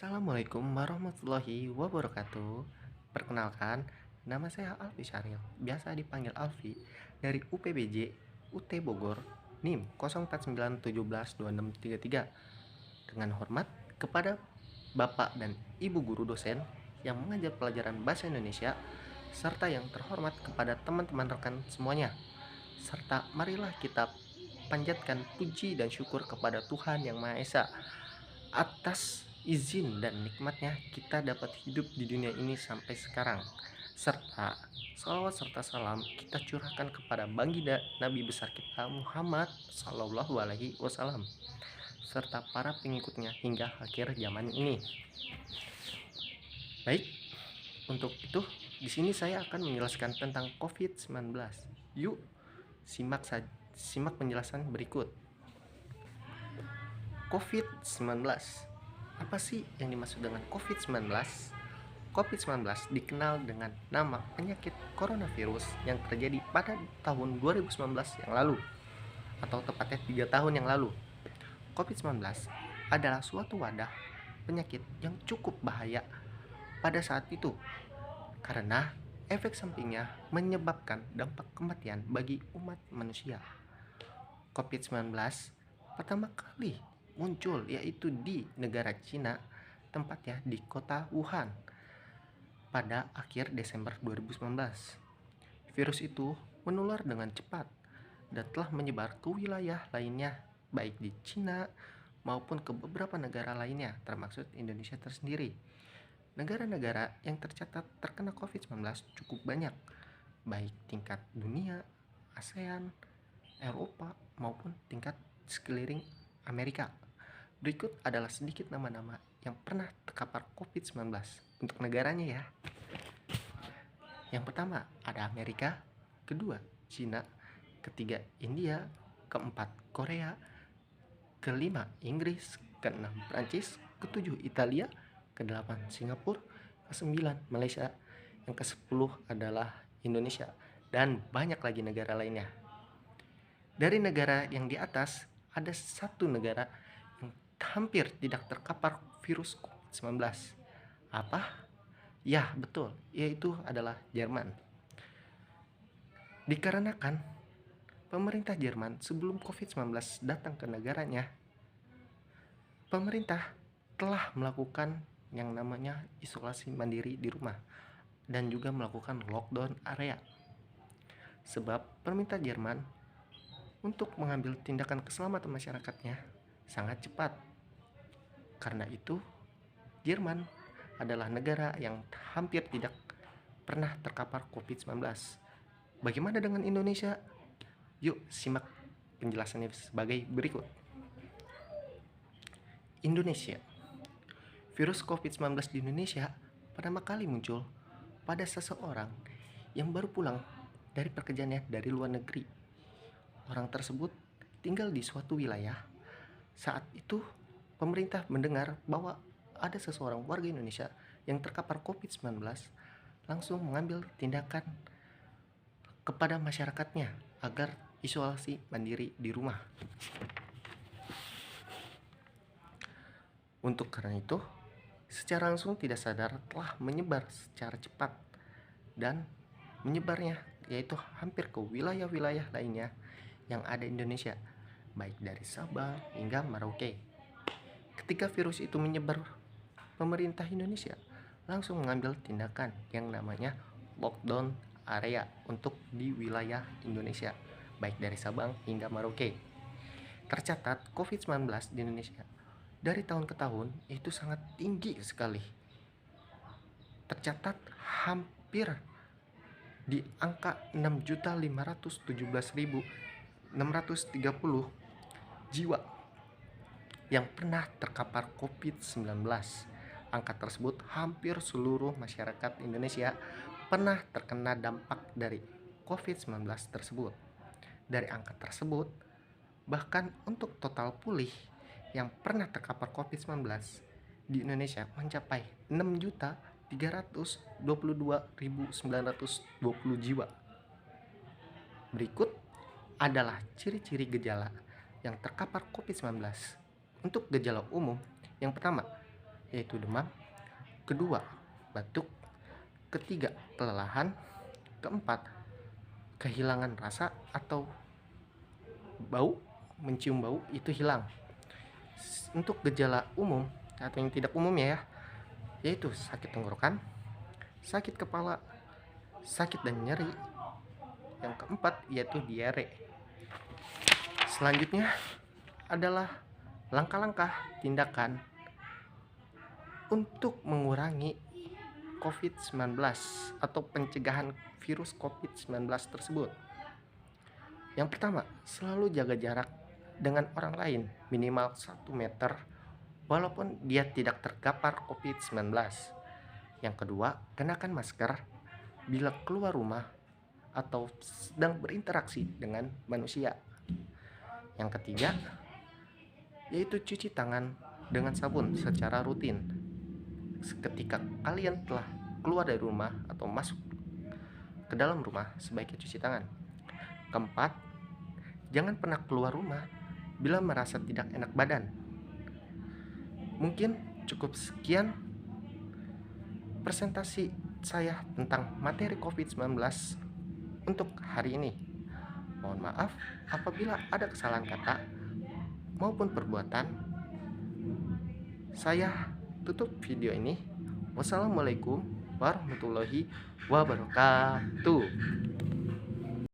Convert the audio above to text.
Assalamualaikum warahmatullahi wabarakatuh. Perkenalkan, nama saya Alfi Syaril, biasa dipanggil Alfi, dari UPBJ UT Bogor, NIM 08917263. Dengan hormat kepada Bapak dan Ibu guru dosen yang mengajar pelajaran bahasa Indonesia, serta yang terhormat kepada teman-teman rekan semuanya. Serta marilah kita panjatkan puji dan syukur kepada Tuhan Yang Maha Esa atas izin dan nikmatnya kita dapat hidup di dunia ini sampai sekarang. Serta salawat serta salam kita curahkan kepada baginda Nabi besar kita Muhammad Sallallahu Alaihi Wasallam serta para pengikutnya hingga akhir zaman ini. Baik, untuk itu di sini saya akan menjelaskan tentang COVID-19. Yuk, simak penjelasan berikut. COVID-19. Apa sih yang dimaksud dengan COVID-19? COVID-19 dikenal dengan nama penyakit coronavirus yang terjadi pada tahun 2019 yang lalu, atau tepatnya 3 tahun yang lalu. COVID-19 adalah suatu wadah penyakit yang cukup bahaya pada saat itu karena efek sampingnya menyebabkan dampak kematian bagi umat manusia. COVID-19 pertama kali muncul yaitu di negara Cina, tempatnya di kota Wuhan pada akhir Desember 2019. Virus itu menular dengan cepat dan telah menyebar ke wilayah lainnya baik di Cina maupun ke beberapa negara lainnya termasuk Indonesia tersendiri. Negara-negara yang tercatat terkena COVID-19 cukup banyak, baik tingkat dunia, ASEAN, Eropa maupun tingkat sekeliling Amerika. Berikut adalah sedikit nama-nama yang pernah terkapar COVID-19 untuk negaranya ya. Yang pertama ada Amerika, kedua Cina, ketiga India, keempat Korea, kelima Inggris, keenam Prancis, ketujuh Italia, kedelapan Singapura, kesembilan Malaysia, yang kesepuluh adalah Indonesia, dan banyak lagi negara lainnya. Dari negara yang di atas, ada satu negara yang hampir tidak terkapar virus COVID-19. Apa? Ya, betul, yaitu adalah Jerman. Dikarenakan pemerintah Jerman sebelum COVID-19 datang ke negaranya, pemerintah telah melakukan yang namanya isolasi mandiri di rumah dan juga melakukan lockdown area. Sebab pemerintah Jerman untuk mengambil tindakan keselamatan masyarakatnya sangat cepat. Karena itu, Jerman adalah negara yang hampir tidak pernah terkapar COVID-19. Bagaimana dengan Indonesia? Yuk simak penjelasannya sebagai berikut. Indonesia. Virus COVID-19 di Indonesia pertama kali muncul pada seseorang yang baru pulang dari pekerjaannya dari luar negeri. Orang tersebut tinggal di suatu wilayah. Saat itu pemerintah mendengar bahwa ada seseorang warga Indonesia yang terkapar COVID-19, langsung mengambil tindakan kepada masyarakatnya agar isolasi mandiri di rumah. Untuk karena itu, secara langsung tidak sadar telah menyebar secara cepat dan menyebarnya yaitu hampir ke wilayah-wilayah lainnya yang ada di Indonesia, baik dari Sabang hingga Merauke. Ketika virus itu menyebar, pemerintah Indonesia langsung mengambil tindakan yang namanya lockdown area untuk di wilayah Indonesia, baik dari Sabang hingga Merauke. Tercatat COVID-19 di Indonesia dari tahun ke tahun itu sangat tinggi sekali. Tercatat hampir di angka 6.517.630 jiwa yang pernah terkapar COVID-19. Angka tersebut hampir seluruh masyarakat Indonesia pernah terkena dampak dari COVID-19 tersebut. Dari angka tersebut, bahkan untuk total pulih yang pernah terkapar COVID-19 di Indonesia mencapai 6.322.920 jiwa. Berikut adalah ciri-ciri gejala yang terkapar COVID-19. Untuk gejala umum, yang pertama yaitu demam, kedua batuk, ketiga kelelahan, keempat kehilangan rasa atau bau, mencium bau itu hilang. Untuk gejala umum atau yang tidak umum ya, yaitu sakit tenggorokan, sakit kepala, sakit dan nyeri. Yang keempat yaitu diare. Selanjutnya adalah langkah-langkah tindakan untuk mengurangi COVID-19 atau pencegahan virus COVID-19 tersebut. Yang pertama, selalu jaga jarak dengan orang lain minimal 1 meter walaupun dia tidak terpapar COVID-19. Yang kedua, kenakan masker bila keluar rumah atau sedang berinteraksi dengan manusia. Yang ketiga, yaitu cuci tangan dengan sabun secara rutin. Ketika kalian telah keluar dari rumah atau masuk ke dalam rumah, sebaiknya cuci tangan. Keempat, jangan pernah keluar rumah bila merasa tidak enak badan. Mungkin cukup sekian presentasi saya tentang materi COVID-19 untuk hari ini. Mohon maaf apabila ada kesalahan kata maupun perbuatan. Saya tutup video ini. Wassalamualaikum warahmatullahi wabarakatuh.